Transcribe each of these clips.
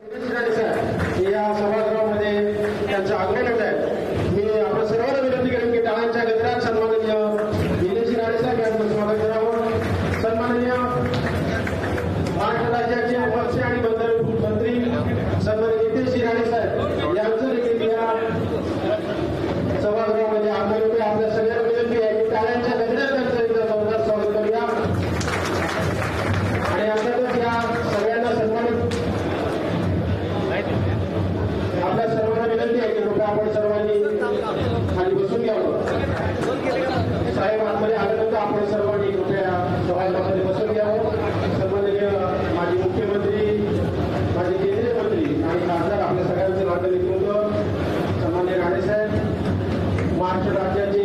या सभागृहामध्ये त्यांचं आगमन होत आहे। मी आपण सर्वांना विनंती करेन की टाळ्यांच्या गजरात सन्माननीय निलेश राणे साहेब यांचं स्वागत करावं। सन्माननीय महाराष्ट्र राज्याचे मत्स्य आणि बंदर मंत्री सन्माननीय नितेश राणे साहेब यांचं देखील या सभागृहामध्ये आगमन होते। आपल्या सगळ्यांना विनंती आहे की टाळ्यांच्या गजरात त्यांचं एकदा जोरदार स्वागत करूया आणि अर्थातच या सगळ्यांना सन्मानित आपल्या सर्वांना विनंती आहे की कृपया आपण सर्वांनी खाली बसून घ्यावं। साहेब आतमध्ये आल्यानंतर आपण सर्वांनी कृपया सभागृहामध्ये बसून घ्यावं। सन्माननीय माजी मुख्यमंत्री, माजी केंद्रीय मंत्री आणि खासदार आपल्या सगळ्यांचं नातं नेतृत्व सन्माननीय राणे साहेब, महाराष्ट्र राज्याचे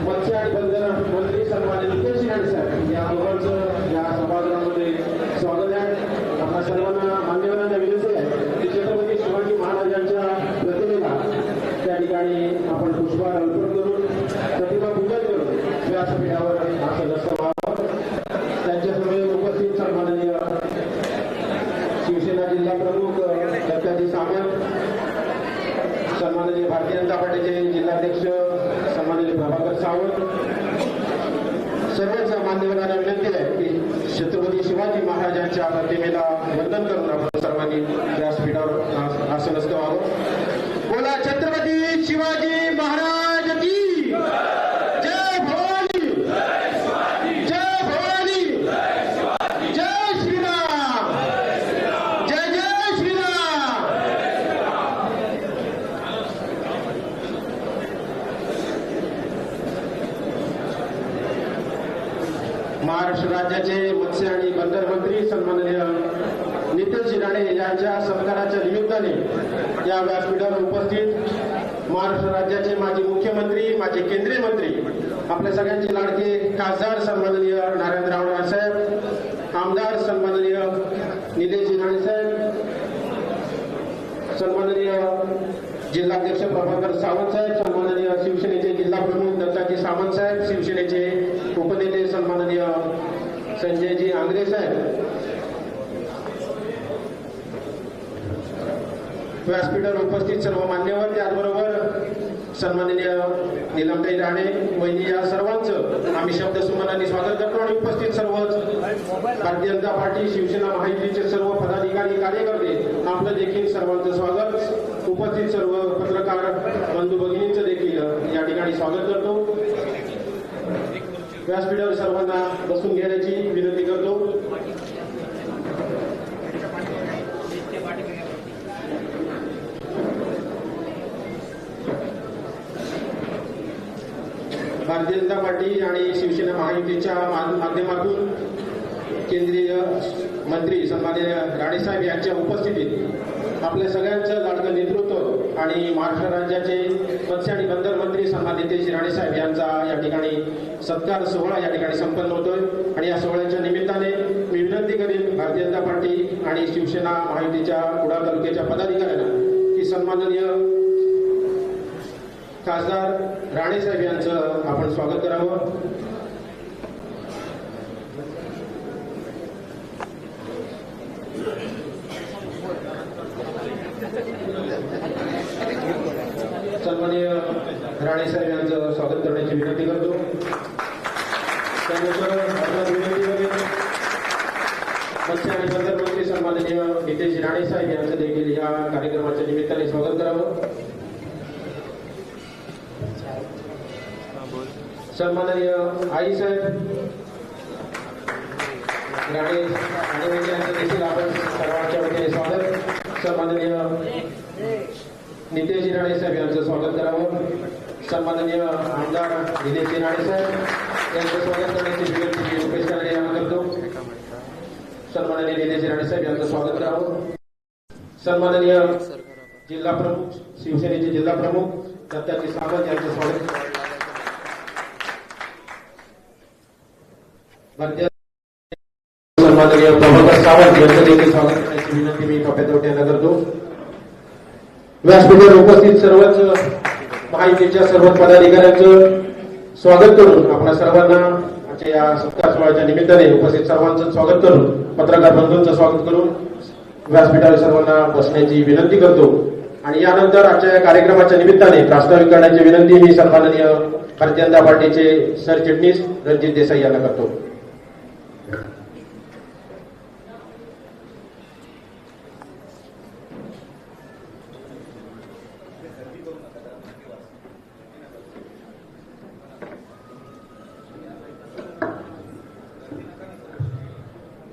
मत्स्य आणि बंदर मंत्री सन्माननीय नितेश राणे साहेब या दोघांचं या सभागृहामध्ये स्वागत आहे। आपल्या सर्वांना मान्यवरांना विनंती आहे की छत्रपती शिवाजी महाराजांच्या प्रतिमेला त्या ठिकाणी आपण पुष्पहार अर्पण करून प्रतिमा पूजन करून व्यासपीठावर आसन व्हावं। त्यांच्यासमोर उपस्थित सन्माननीय शिवसेना जिल्हा प्रमुख दत्ताजी सामंत, सन्माननीय भारतीय जनता पार्टीचे जिल्हाध्यक्ष सन्माननीय प्रभाकर सावंत, सर्वच मान्यवरांना विनंती आहे की छत्रपती शिवाजी महाराजांच्या प्रतिमेला वंदन करून आपण सर्वांनी व्यासपीठावर आसनस्थ व्हावं। बोला छत्रपती शिवाजी महाराज की जय भवानी, जय भवानी, जय श्रीराम, जय जय श्रीराम। महाराष्ट्र राज्याचे मत्स्य आणि बंदर मंत्री सन्माननीय नितेश राणे यांच्या सत्काराच्या निमित्ताने या व्यासपीठावर उपस्थित महाराष्ट्र राज्याचे माजी मुख्यमंत्री, माजी केंद्रीय मंत्री, आपल्या सगळ्यांचे लाडके खासदार सन्माननीय नारायणराव राणे साहेब, आमदार सन्माननीय निलेश राणे साहेब, सन्माननीय जिल्हाध्यक्ष प्रभाकर सावंत साहेब, सन्माननीय शिवसेनेचे जिल्हा प्रमुख दत्ताजी सामंत साहेब, शिवसेनेचे उपनेते सन्माननीय संजयजी आंग्रे साहेब, व्यासपीठावर उपस्थित सर्व मान्यवर, त्याचबरोबर सन्माननीय नीलमताई राणे वहिनी या सर्वांचं आम्ही शब्दसुमनांनी स्वागत करतो आणि उपस्थित सर्वच भारतीय जनता पार्टी, शिवसेना महायुतीचे सर्व पदाधिकारी, कार्यकर्ते आपलं देखील सर्वांचं स्वागत। उपस्थित सर्व पत्रकार बंधू भगिनींचं देखील या ठिकाणी स्वागत करतो। व्यासपीठावर सर्वांना बसून घेण्याची विनंती करतो। भारतीय जनता पार्टी आणि शिवसेना महायुतीच्या माध्यमातून केंद्रीय मंत्री सन्माननीय राणे साहेब यांच्या उपस्थितीत आपल्या सगळ्यांचं लाडकं नेतृत्व आणि महाराष्ट्र राज्याचे मत्स्य आणि बंदर मंत्री सन्माननीय नितेश राणे साहेब यांचा या ठिकाणी सत्कार सोहळा या ठिकाणी संपन्न होतोय आणि या सोहळ्याच्या निमित्ताने मी विनंती करेन भारतीय जनता पार्टी आणि शिवसेना महायुतीच्या कुडाळ तालुक्याच्या पदाधिकाऱ्यांना की सन्माननीय खासदार राणे साहेब यांचं आपण स्वागत करावं। सन्माननीय राणे साहेब यांचं स्वागत करण्याची विनंती करतो। त्यानंतर आपल्याला विनंती करेन मत्स्य आणि बंदर मंत्री सन्माननीय नितेश राणे साहेब यांचं देखील या कार्यक्रमाच्या निमित्ताने स्वागत करावं। सन्माननीय आई साहेब राणे यांचं देखील आपण सर्वांच्या वतीने स्वागत। सन्माननीय नितेश राणे साहेब यांचं स्वागत करावं। सन्माननीय आमदार निलेश राणे साहेब यांचं स्वागत करण्याची विनंती रुपेश कानडे यांना करतो। सन्माननीय निलेश राणे साहेब यांचं स्वागत करावं। सन्माननीय जिल्हा प्रमुख, शिवसेनेचे जिल्हा प्रमुख दत्ताजी सामंत यांचं स्वागत। सन्माननीय प्रभाकर सावंत यांचं देखील स्वागत करण्याची विनंती मी कप्यातवटे यांना करतो। व्यासपीठावर उपस्थित सर्वच महायुतीच्या सर्व पदाधिकाऱ्यांचं स्वागत करून आपल्या सर्वांना या सत्कार सोहळ्याच्या निमित्ताने उपस्थित सर्वांचं स्वागत करून पत्रकार बंधूंचं स्वागत करून व्यासपीठावर सर्वांना बसण्याची विनंती करतो आणि यानंतर आजच्या कार्यक्रमाच्या निमित्ताने प्रास्ताविक करण्याची विनंती मी सन्माननीय भारतीय जनता पार्टीचे सरचिटणीस रणजित देसाई यांना करतो.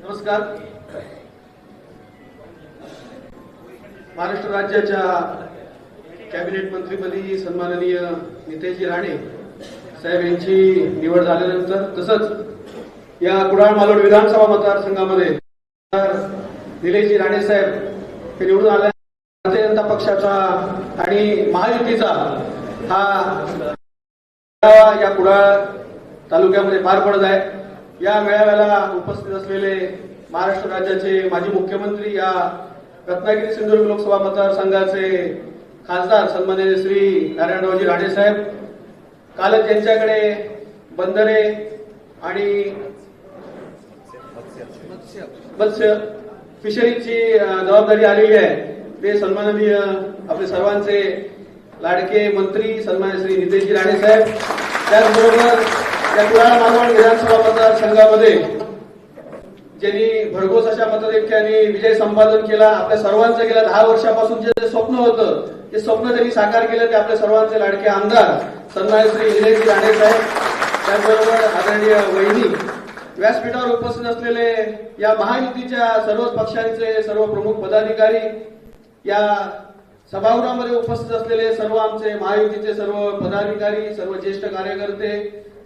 नमस्कार. महाराष्ट्र राज्याच्या कॅबिनेट मंत्रीपदी सन्माननीय नितेशजी राणे साहेब यांची निवड झाल्यानंतर तसंच या कुडाळ मालवण विधानसभा मतदारसंघामध्ये निलेशजी राणे साहेब हे निवडून आल्या. भारतीय जनता पक्षाचा आणि महायुतीचा हा या कुडाळ तालुक्यामध्ये पार पडत आहे. या मेळाव्याला उपस्थित असलेले महाराष्ट्र राज्याचे माजी मुख्यमंत्री, या रत्नागिरी सिंधुदुर्ग लोकसभा मतदारसंघाचे खासदार सन्माननीय श्री नारायणरावजी राणे साहेब, कालच यांच्याकडे बंदरे आणि मत्स्य फिशरीजची जबाबदारी आलेली आहे, ते सन्माननीय आपले सर्वांचे लाडके मंत्री सन्माननीय श्री नितेशजी राणे साहेब. त्याचबरोबर या कुडाळ मालवण विधानसभा मतदारसंघामध्ये ज्यांनी भरघोस अशा मताधिक्याने विजय संपादन केला, आपल्या सर्वांचं गेल्या 10 वर्षापासून जे स्वप्न होतं ते स्वप्न त्यांनी साकार केलं, ते आपल्या सर्वांचे लाडके आमदार सन्माननीय श्री निलेशजी राणे साहेब. त्याचबरोबर आदरणीय वहिनी, व्यासपीठावर उपस्थित असलेले या महायुतीच्या सर्वच पक्षांचे सर्व प्रमुख पदाधिकारी, या सभागृहामध्ये उपस्थित असलेले सर्व आमचे महायुतीचे सर्व पदाधिकारी, सर्व ज्येष्ठ कार्यकर्ते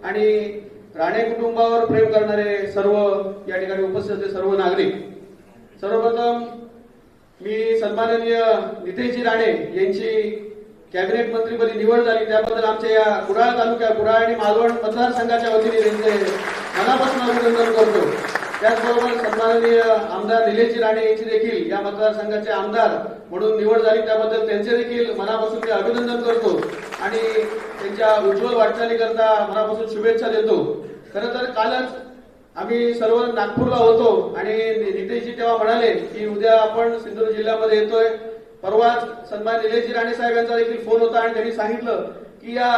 आणि राणे कुटुंबावर प्रेम करणारे सर्व या ठिकाणी उपस्थित असलेले सर्व नागरिक, सर्वप्रथम मी सन्माननीय नितेशजी राणे यांची कॅबिनेट मंत्रीपदी निवड झाली त्याबद्दल आमच्या या कुडाळ तालुक्या, कुडाळ आणि मालवण मतदारसंघाच्या वतीने त्यांचे मनापासून अभिनंदन करतो. त्याचबरोबर सन्माननीय आमदार निलेशजी राणे यांची देखील या मतदारसंघाचे आमदार म्हणून निवड झाली त्याबद्दल त्यांचे देखील मनापासून मी अभिनंदन करतो आणि त्यांच्या उज्ज्वल वाटचालीकरता मनापासून शुभेच्छा देतो. खरं तर कालच आम्ही सर्व नागपूरला होतो आणि नितेशजी तेव्हा म्हणाले की उद्या आपण सिंधुदुर्ग जिल्ह्यामध्ये येतोय. परवाच सन्मान निलेशजी राणे साहेब यांचा देखील फोन होता आणि त्यांनी सांगितलं की या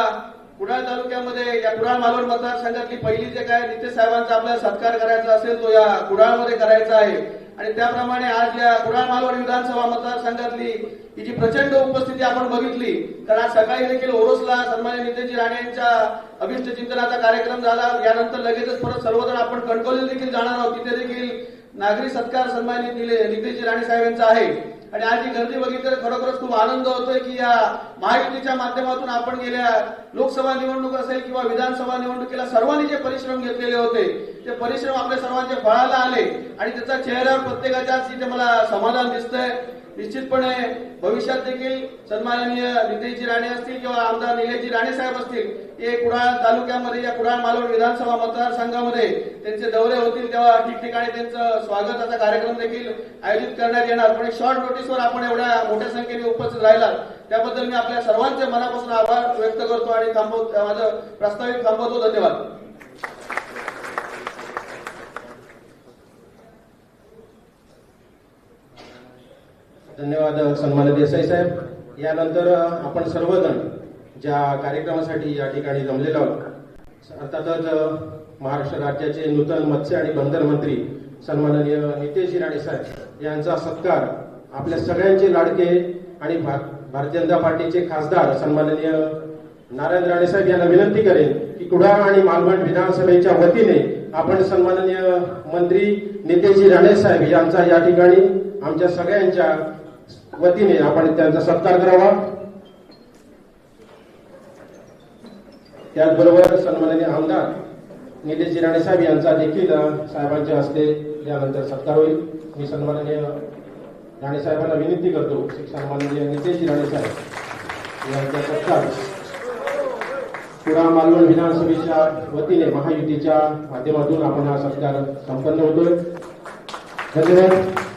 कुडाळ तालुक्यामध्ये, या कुडाळ मालवण मतदारसंघातली पहिली जे काय नितेश साहेबांचा आपल्याला सत्कार करायचा असेल तो या कुडाळमध्ये करायचा आहे आणि त्याप्रमाणे आज या कुडाळ मालवण विधानसभा मतदारसंघातली ही जी प्रचंड उपस्थिती आपण बघितली, कारण आज सकाळी देखील ओरोसला सन्माननीय नितेशजी राणे यांच्या अभिष्ट चिंतनाचा कार्यक्रम झाला. यानंतर लगेचच परत सर्वजण आपण कणकवली देखील जाणार आहोत, तिथे देखील नागरी सत्कार सन्माननीय नितेशजी राणे साहेब यांचा आहे. आणि आज ही गर्दी बघितली तर खरोखरच खूप आनंद होतोय की या महायुतीच्या माध्यमातून आपण गेल्या लोकसभा निवडणूक असेल किंवा विधानसभा निवडणुकीला सर्वांनी जे परिश्रम घेतलेले होते ते परिश्रम आपल्या सर्वांचे फळाला आले आणि त्याचा चेहऱ्यावर प्रत्येकाच्याच इथे मला समाधान दिसतंय. निश्चितपणे भविष्यात देखील सन्माननीय नितेशजी राणे असतील किंवा आमदार निलेशजी राणे साहेब असतील, हे कुडाळ तालुक्यामध्ये, या कुडाळ मालवण विधानसभा मतदारसंघामध्ये त्यांचे दौरे होतील तेव्हा ठिकठिकाणी त्यांचं स्वागताचा कार्यक्रम देखील आयोजित करण्यात येणार. पण एक शॉर्ट नोटीसवर आपण एवढ्या मोठ्या संख्येने उपस्थित राहिलात त्याबद्दल मी आपल्या सर्वांचे मनापासून आभार व्यक्त करतो आणि माझं प्रास्ताविक थांबवतो. धन्यवाद. धन्यवाद सन्माननीय देसाई साहेब. यानंतर आपण सर्वजण ज्या कार्यक्रमासाठी या ठिकाणी जमलेलो आहोत, अर्थातच महाराष्ट्र राज्याचे नूतन मत्स्य आणि बंदर मंत्री सन्माननीय नितेशजी राणे साहेब यांचा सत्कार आपल्या सगळ्यांचे लाडके आणि भारतीय जनता पार्टीचे खासदार सन्माननीय नारायण राणे साहेब यांना विनंती करेन की कुडाळ आणि मालवण विधानसभेच्या वतीने आपण सन्माननीय मंत्री नितेशजी राणे साहेब यांचा या ठिकाणी आमच्या सगळ्यांच्या वतीने आपण त्यांचा सत्कार करावा. त्याचबरोबर सन्माननीय आमदार निलेशजी राणे साहेब यांचा देखील साहेबांच्या हस्ते यानंतर सत्कार होईल. मी सन्माननीय राणे साहेबांना विनंती करतो की सन्माननीय नितेशजी राणे साहेब यांचा सत्कार कुडाळ मालवण विधानसभेच्या वतीने महायुतीच्या माध्यमातून आपण हा सत्कार संपन्न होतोय. धन्यवाद.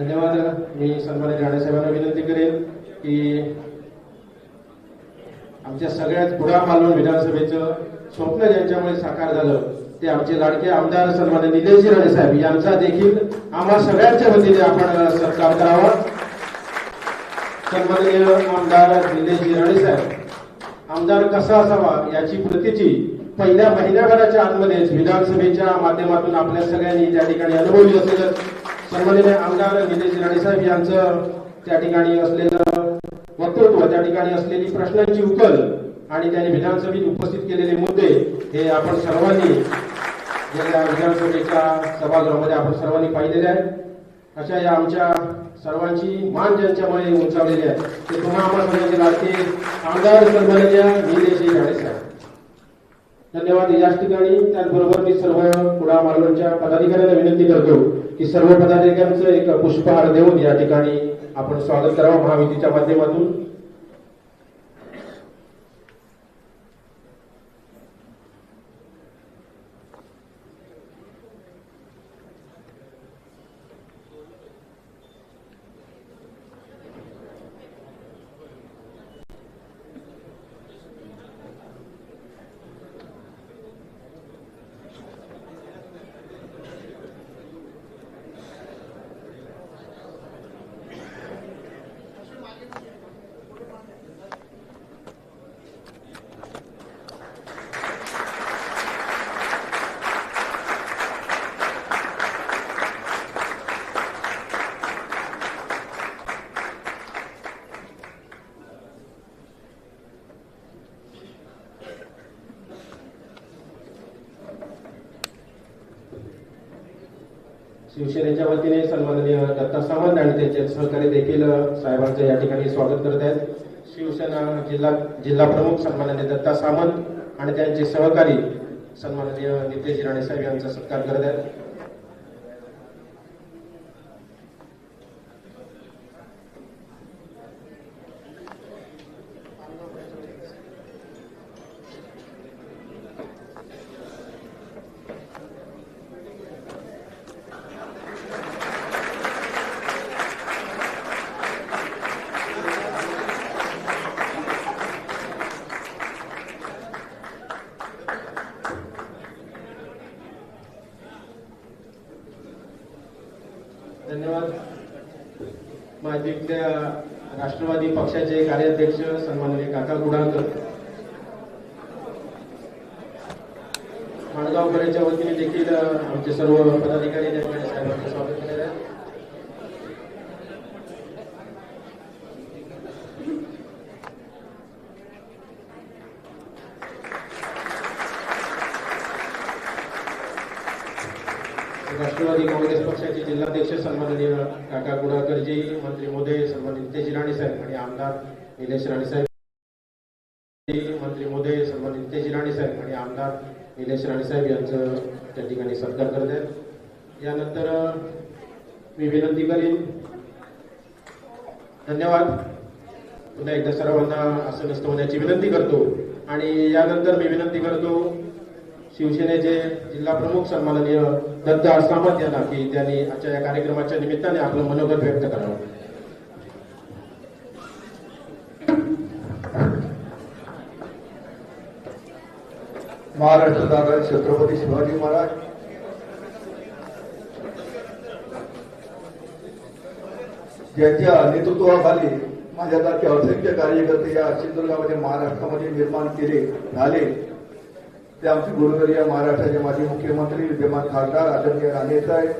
धन्यवाद. मी सन्माननीय राणेसाहेबांना विनंती करेन की आमच्या सगळ्यात कुडाळ मालवण विधानसभेचं स्वप्न ज्यांच्यामुळे साकार झालं ते आमचे लाडके आमदार सन्माननीय निलेशजी राणेसाहेब यांचा देखील आम्हा सगळ्यांच्या वतीने आपण सत्कार करावा. सन्माननीय आमदार निलेशजी राणेसाहेब आमदार कसा असावा याची प्रतीची पहिल्या महिन्याभराच्या आतमध्येच विधानसभेच्या माध्यमातून आपल्या सगळ्यांनी त्या ठिकाणी अनुभवली असेल. सन्माननीय आमदार निलेशजी राणेसाहेब यांचं त्या ठिकाणी असलेलं वक्तृत्व, त्या ठिकाणी असलेली प्रश्नांची उकल आणि त्यांनी विधानसभेत उपस्थित केलेले मुद्दे हे आपण सर्वांनी गेल्या विधानसभेच्या सभागृहामध्ये आपण सर्वांनी पाहिलेले आहे. अशा या आमच्या सर्वांची मान ज्यांच्यामुळे उंचावलेली आहे ते पुन्हा आम्हा सगळ्यांचे लाडके आमदार सन्माननीय निलेशजी राणेसाहेब. धन्यवाद. याच ठिकाणी त्याचबरोबर मी सर्व कुडाळ मालवणच्या पदाधिकाऱ्यांना विनंती करतो की सर्व पदाधिकाऱ्यांचं एक पुष्पहार देऊन या ठिकाणी आपण स्वागत करावं महायुतीच्या माध्यमातून. शिवसेनेच्या वतीने सन्माननीय दत्ता सामंत आणि त्यांचे सहकारी देखील साहेबांचं या ठिकाणी स्वागत करत आहेत. शिवसेना जिल्हा प्रमुख सन्माननीय दत्ता सामंत आणि त्यांचे सहकारी सन्माननीय नितेश राणे साहेब यांचा सत्कार करत आहेत. धन्यवाद. माजीतल्या राष्ट्रवादी पक्षाचे कार्याध्यक्ष सन्माननीय काका गुडाळकर माणगावकरांच्या वतीने देखील आमचे सर्व पदाधिकारी त्यांच्या साहेबांचं स्वागत केलेलं आहे. राष्ट्रवादी काँग्रेस पक्षाचे जिल्हाध्यक्ष सन्माननीय काका गुडाळकरजी, मंत्री महोदय सन्माननीय नितेश राणे साहेब आणि आमदार निलेश राणे साहेब, मंत्री महोदय सन्माननीय नितेश राणे साहेब आणि आमदार निलेश राणे साहेब यांचं त्या ठिकाणी सत्कार करत आहेत. यानंतर मी विनंती करीन. धन्यवाद. पुन्हा एकदा सर्वांना आसन होण्याची विनंती करतो आणि यानंतर मी विनंती करतो शिवसेनेचे जिल्हा प्रमुख सन्माननीय दत्ता सामंत यांना की त्यांनी आजच्या या कार्यक्रमाच्या निमित्ताने आपलं मनोगत व्यक्त करावं. महाराष्ट्र दादा छत्रपती शिवाजी महाराज ज्यांच्या नेतृत्वाखाली माझ्यासारखे असंख्य कार्यकर्ते या सिंधुदुर्गामध्ये महाराष्ट्रामध्ये निर्माण केले झाले ते आमचे गुरुवर्य या महाराष्ट्राचे माजी मुख्यमंत्री विद्यमान खासदार आदरणीय राणेसाहेब,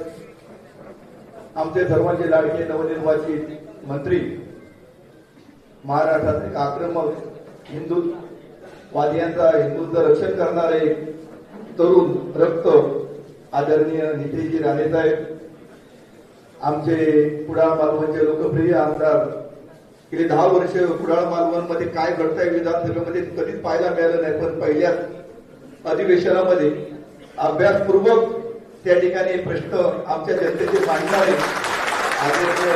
आमचे सर्वांचे लाडके नवनिर्वाचित मंत्री, महाराष्ट्रात एक आक्रमक हिंदुत्ववादियांचा हिंदूंचं रक्षण करणारे तरुण रक्त आदरणीय नितेशजी राणेसाहेब, आमचे कुडाळ मालवणचे लोकप्रिय आमदार. गेली 10 वर्ष कुडाळ मालवणमध्ये काय घडतंय विधानसभेमध्ये कधीच पाहायला मिळालं नाही, पण पहिल्याच अधिवेशनामध्ये अभ्यासपूर्वक त्या ठिकाणी प्रश्न आमच्या जनतेचे मांडणारे आदरणीय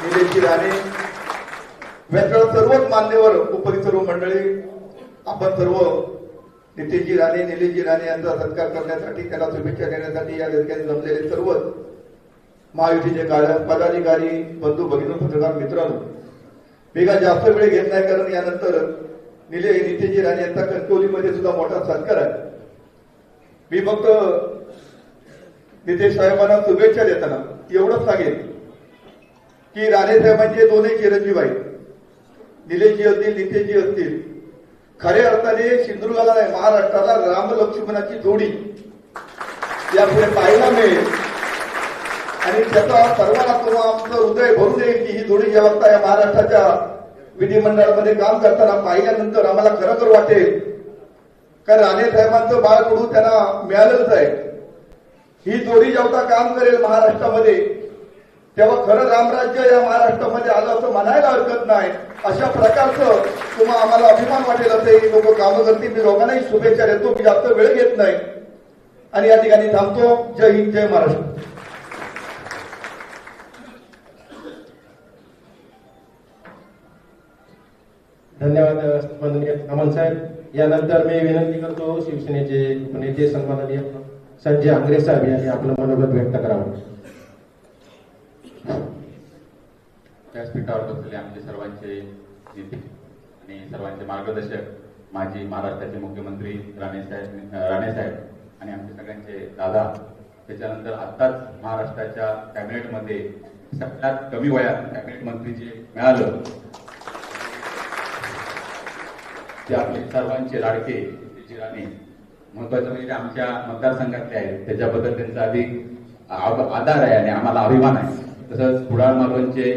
निलेशजी राणे, सर्वच मान्यवर उपरिसर्व मंडळी, आपण सर्व नितेशजी राणे निलेशजी राणे यांचा सत्कार करण्यासाठी, त्याला शुभेच्छा देण्यासाठी या ठिकाणी जमलेले सर्वच महायुतीचे पदाधिकारी बंधू भगिनी पत्रकार मित्रांनो, मी काय जास्त वेळ घेत नाही, कारण यानंतर नितेशजी राणे यांचा कणकवलीमध्ये सुद्धा मोठा सत्कार आहे. मी फक्त नितेश साहेबांना शुभेच्छा देताना एवढंच सांगेन की राणे साहेबांचे दोन्ही चिरंजीव आहेत, निलेशजी असतील नितेशजी असतील. खऱ्या अर्थाने सिंधुदुर्गाला नाही, महाराष्ट्राला राम लक्ष्मणाची जोडी यापुढे पाहायला मिळेल आणि त्याचा सर्वांना किंवा आमचं हृदय भरून येईल की ही जोडी ज्या वाजता या महाराष्ट्राच्या विधिमंडळामध्ये काम करताना पाहिल्यानंतर आम्हाला खरोखर वाटेल कारण राणे साहेबांचं बाळकडू त्यांना मिळालंच आहे. ही जोडी जेव्हा काम करेल महाराष्ट्रामध्ये तेव्हा खरं रामराज्य या महाराष्ट्रामध्ये आलं असं म्हणायला हरकत नाही. अशा प्रकारचं किंवा आम्हाला अभिमान वाटेल असे ही लोक कामं करतील. मी लोकांनाही शुभेच्छा देतो. मी जास्त वेळ घेत नाही आणि या ठिकाणी थांबतो. जय हिंद, जय महाराष्ट्र. धन्यवाद माननीय अमन साहेब. यानंतर मी विनंती करतो शिवसेनेचे नेते सन्माननीय संजय आंग्रे साहेब यांनी आपलं मनोगत व्यक्त करावं. व्यासपीठावर बसलेले आमचे सर्वांचे नेते आणि सर्वांचे मार्गदर्शक माजी महाराष्ट्राचे मुख्यमंत्री राणे साहेब आणि आमचे सगळ्यांचे दादा, त्याच्यानंतर आत्ताच महाराष्ट्राच्या कॅबिनेटमध्ये सगळ्यात कमी वयात कॅबिनेट मंत्री जे मिळालं ते आपले सर्वांचे लाडके नितेशजी राणे, महत्वाचं म्हणजे आमच्या मतदारसंघातले आहेत, त्याच्याबद्दल त्यांचा अधिक आदर आहे आणि आम्हाला अभिमान आहे. तसंच कुडाळ मालवणचे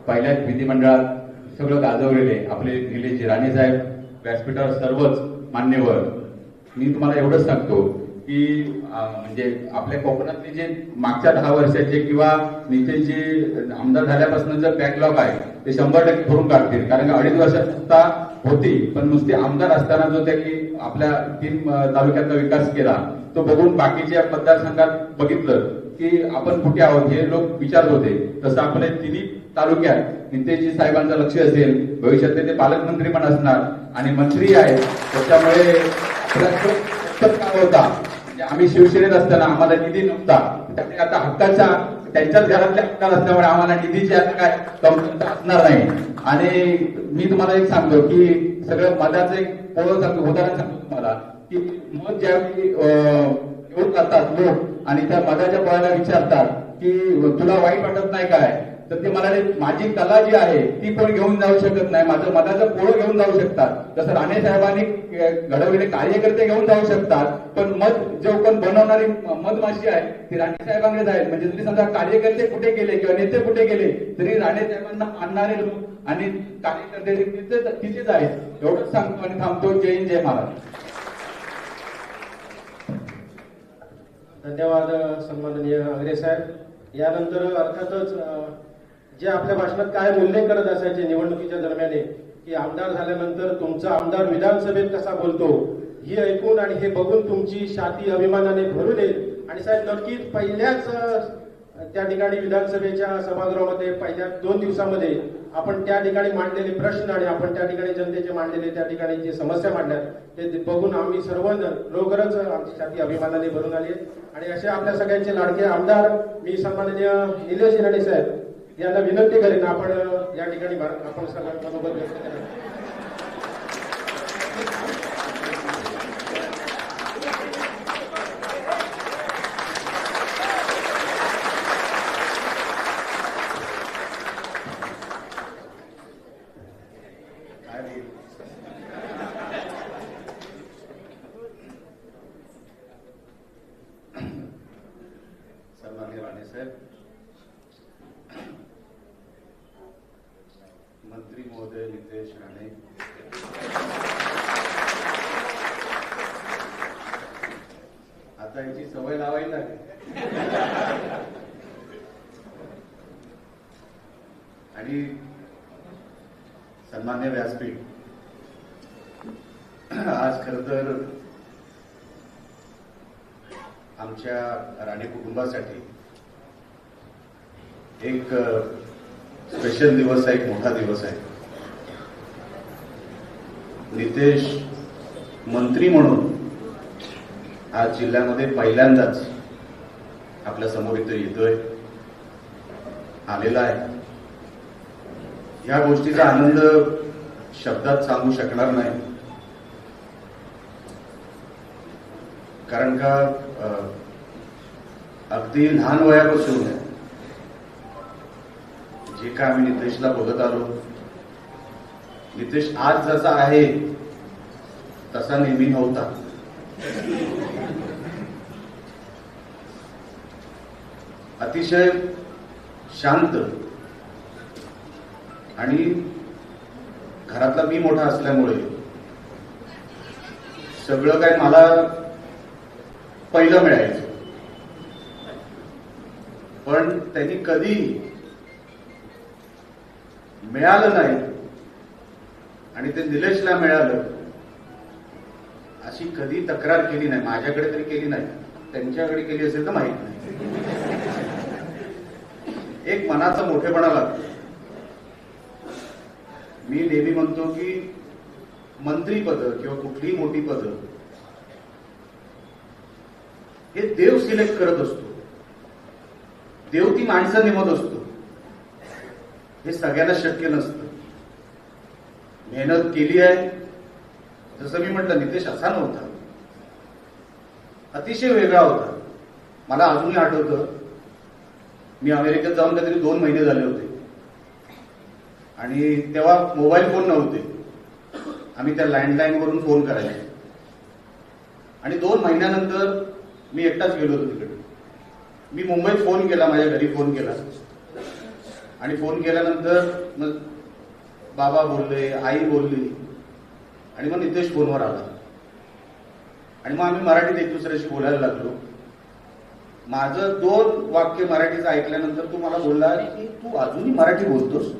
पहिल्याच विधिमंडळात सगळं गाजवलेले आपले निलेशजी राणे साहेब, व्यासपीठावर सर्वच मान्यवर. मी तुम्हाला एवढंच सांगतो की म्हणजे आपल्या कोकणातले जे मागच्या 10 वर्षाचे किंवा नितेशजी आमदार झाल्यापासून जर बॅकलॉग आहे ते 100% भरून काढतील. कारण का 2.5 वर्षात सत्ता होती पण नुसते आमदार असताना जो त्यांनी आपल्या 3 तालुक्याचा विकास केला तो बघून बाकीच्या मतदारसंघात बघितलं की आपण कुठे आहोत हे लोक विचारत होते. तसं आपल्या 3 तालुक्यात नितेशजी साहेबांचं लक्ष असेल, भविष्यातले ते पालकमंत्री पण असणार आणि मंत्री आहेत, त्याच्यामुळे काय होता आम्ही शिवसेनेत असताना आम्हाला निधी नव्हता, त्यामुळे आता हक्काच्या त्यांच्याच घरातल्या हक्कात असल्यामुळे आम्हाला निधीची आता काय कमतरता असणार नाही. आणि मी तुम्हाला एक सांगतो की सगळं मधाचं एक उदाहरण सांगतो तुम्हाला की मध ज्यावेळी घेऊन जातात लोक आणि त्या मधाच्या पोळ्याला विचारतात की तुला वाईट वाटत नाही काय, तर ते म्हणाले माझी कला जी आहे ती कोण घेऊन जाऊ शकत नाही, माझं मधाचं पोळं घेऊन जाऊ शकतात. तसं राणे साहेबांनी घडवलेले कार्यकर्ते घेऊन जाऊ शकतात, पण मध जो कोण बनवणारी मधमाशी आहे ती राणे साहेबांकडे जाईल. म्हणजे तुम्ही समजा कार्यकर्ते कुठे गेले किंवा नेते कुठे गेले तरी राणे साहेबांना आणणारे लोक आणि कार्यकर्ते तिथेच आहेत. एवढंच सांगतो आणि थांबतो. जय हिंद, जय महाराष्ट्र. धन्यवाद सन्माननीय आंग्रे साहेब. यानंतर अर्थातच जे आपल्या भाषणात काय उल्लेख करत असायचे निवडणुकीच्या दरम्यान की आमदार झाल्यानंतर तुमचा आमदार विधानसभेत कसा बोलतो ही ऐकून आणि हे बघून तुमची छाती अभिमानाने भरून येईल. आणि साहेब नक्कीच पहिल्याच त्या ठिकाणी विधानसभेच्या सभागृहामध्ये पहिल्या 2 दिवसामध्ये आपण त्या ठिकाणी मांडलेले प्रश्न आणि आपण त्या ठिकाणी जनतेचे मांडलेले त्या ठिकाणी जे समस्या मांडल्या ते बघून आम्ही सर्वजण खरोखरच आमची छाती अभिमानाने भरून आली. आणि असे आपल्या सगळ्यांचे लाडके आमदार मी सन्माननीय निलेश राणे साहेब यांना विनंती करेन आपण या ठिकाणी आपण सर्वांना मनोगत व्यक्त करा. सन्माननीय राणे साहेब, मंत्री महोदय नितेश राणे, आता याची सवय लावायला लागेल. आणि सन्मान्य व्यासपीठ, आज खर तर आमच्या राणे कुटुंबासाठी एक स्पेशल दिवस आहे, एक मोठा दिवस आहे. नितेश मंत्री म्हणून आज जिल्ह्यामध्ये पहिल्यांदाच आपल्या समोर इथं येतोय. आलेला आहे. या गोष्टीचा आनंद शब्दात सांगू शकणार नाही. कारण का अगदी लहान वयापासून जे काय आम्ही नितेशला बघत आलो, नितेश आज जसा आहे तसा नेहमी नव्हता. अतिशय शांत आणि घरातला मी मोठा असल्यामुळे सगळं काय मला पहिलं मिळायचं. पण त्यांनी कधी मिळालं नाही आणि ते निलेशला मिळालं अशी कधी तक्रार केली नाही. माझ्याकडे तरी केली नाही, त्यांच्याकडे केली असेल तर माहित नाही. एक मनाचा मोठेपणा लागतो. मी नेहमी म्हणतो की मंत्रीपद किंवा कुठलीही मोठी पद हे देव सिलेक्ट करत असतो, देव ती माणसं नेमत असतो. हे सगळ्यांना शक्य नसतं. मेहनत केली आहे. जसं मी म्हटलं, नितेश असा नव्हता, अतिशय वेगळा होता. मला अजूनही आठवतं, मी अमेरिकेत जाऊन काहीतरी 2 महिने झाले होते आणि तेव्हा मोबाईल फोन नव्हते. आम्ही त्या लँडलाईन वरून फोन करायचो आणि 2 महिन्यानंतर मी एकटाच गेलो होतो तिकडे. मी मुंबईत फोन केला, माझ्या घरी फोन केला आणि फोन केल्यानंतर मग बाबा बोलले, आई बोलली आणि मग नितेश फोनवर आला आणि मग आम्ही मराठीत एक दुसऱ्याशी बोलायला लागलो. माझं 2 वाक्य मराठीचं ऐकल्यानंतर तू मला बोलला की तू अजूनही मराठी बोलतोस.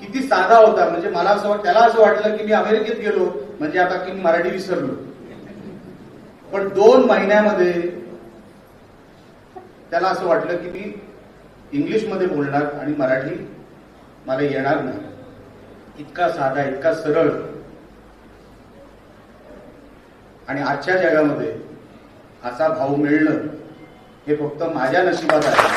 किती साधा होता. म्हणजे मला त्याला असं वाटलं की मी अमेरिकेत गेलो म्हणजे आता की मी मराठी विसरलो. पण 2 महिन्यामध्ये त्याला असं वाटलं की मी इंग्लिशमध्ये बोलणार आणि मराठी मला येणार नाही. इतका साधा, इतका सरळ. आणि आजच्या जगामध्ये असा भाऊ मिळणं हे फक्त माझ्या नशिबात आहे.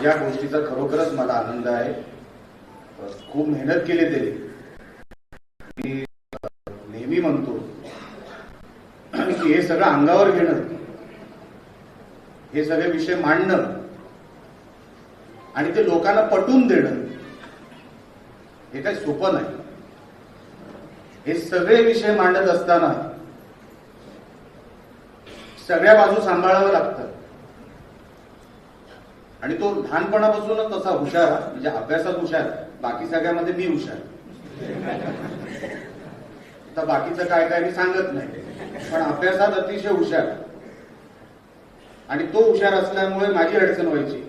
या गोष्टीचा खरोखरच मला आनंद आहे. खूप मेहनत केली त्यांनी. मी नेहमी म्हणतो की हे सगळं अंगावर घेणं, हे सगळे विषय मांडणं आणि ते लोकांना पटवून देणं हे काही सोपं नाही. हे सगळे विषय मांडत असताना सगळ्या बाजू सांभाळावं लागतं. आणि तो लहानपणापासूनच तसा हुशार, म्हणजे अभ्यासात हुशार, बाकी सगळ्यामध्ये मी हुशार. तर बाकीचं काय काय मी सांगत नाही, पण अभ्यासात अतिशय हुशार. आणि तो हुशार असल्यामुळे माझी अडचण व्हायची.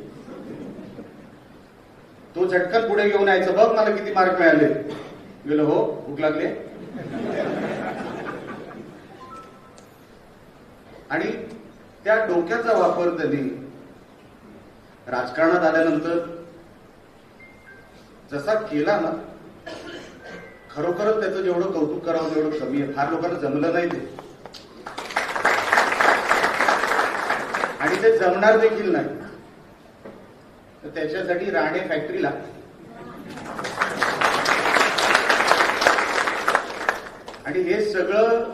तो झटकन पुढे घेऊन यायचं, बघ मला किती मार्क मिळाले. गेलो, हो भूक लागले. आणि त्या डोक्याचा वापर त्यांनी राजकारणात आल्यानंतर जसा केला ना, खरोखरच त्याचं जेवढं कौतुक करावं तेवढं कमी आहे. फार लोकांना जमलं नाही ते, आणि ते जमणार देखील नाही. तर त्याच्यासाठी राणे फॅक्टरी लागते. आणि हे सगळं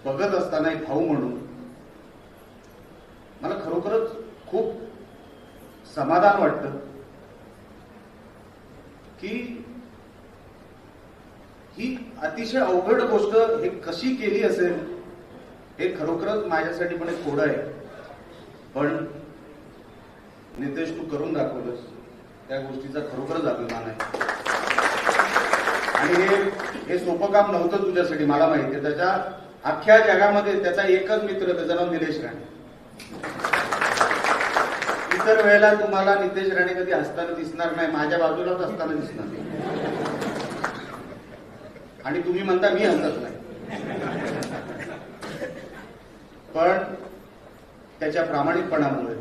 बघत असताना एक भाऊ म्हणून मला खरोखरच खूप समाधान वाटतं की ही अतिशय अवघड गोष्ट हे कशी केली असेल हे खरोखरच माझ्यासाठी पण एक थोडं आहे. पण नितेश, तू करून दाखवलंस, त्या गोष्टीचा खरोखरच अभिमान आहे. आणि हे सोपं काम नव्हतं तुझ्यासाठी, मला माहिती आहे. त्याच्या अख्ख्या जगामध्ये त्याचा एकच मित्र, त्याचं नाव निलेश राणे. इतर वेळेला तुम्हाला नितेश राणे कधी हसताना दिसणार नाही, माझ्या बाजूलाच असताना दिसणार नाही. आणि तुम्ही म्हणता मी हसत नाही, पण त्याच्या प्रामाणिकपणामुळे,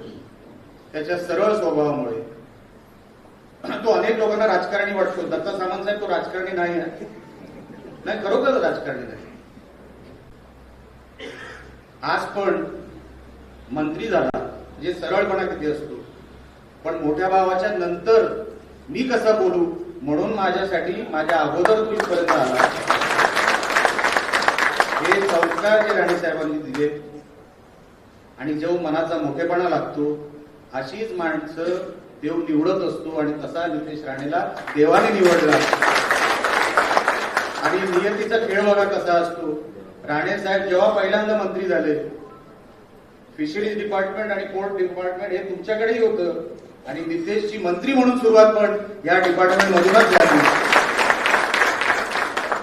त्याच्या सरळ स्वभावामुळे तो अनेक लोकांना राजकारणी वाटतो. दत्ता सामंत साहेब तो राजकारणी नाही आहे, नाही खरोखर राजकारणी नाही. आज पण मंत्री झाला म्हणजे सरळपणा किती असतो, पण मोठ्या भावाच्या नंतर मी कसं बोलू म्हणून माझ्यासाठी माझ्या अगोदर तू इथपर्यंत आला. हे संस्कार जे राणे साहेबांनी दिले आणि जो मनाचा मोठेपणा लागतो अशीच माणसं देव निवडत असतो आणि तसा नितेश राणेला देवाने निवडला. आणि नियतीचा खेळ बघा कसा असतो. राणे साहेब जेव्हा पहिल्यांदा मंत्री झाले, फिशरीज डिपार्टमेंट आणि पोर्ट डिपार्टमेंट हे तुमच्याकडेही होतं आणि नितेशची मंत्री म्हणून सुरुवात पण या डिपार्टमेंट मधूनच झाली.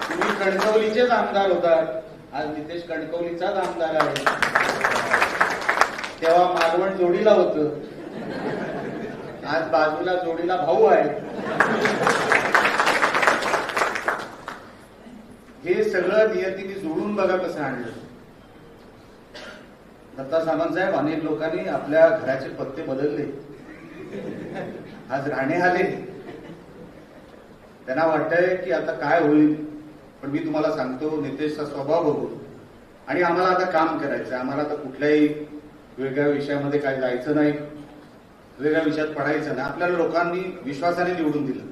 तुम्ही कणकवलीचेच आमदार होतात, आज नितेश कणकवलीचाच आमदार आहे. तेव्हा मालवण जोडीला होतं, आज बाजूला जोडीला भाऊ आहे. हे सगळं नियतीने जोडून बघा कसं आणलं. दत्ता सामंत साहेब, अनेक लोकांनी आपल्या घराचे पत्ते बदलले. आज राणे आले, त्यांना वाटतंय की आता काय होईल, पण मी तुम्हाला सांगतो नितेशचा स्वभाव बघून आणि आम्हाला आता काम करायचं, आम्हाला आता कुठल्याही वेगळ्या विषयामध्ये काय जायचं नाही, वेगळ्या विषयात पडायचं नाही. आपल्याला लोकांनी विश्वासाने निवडून दिलं.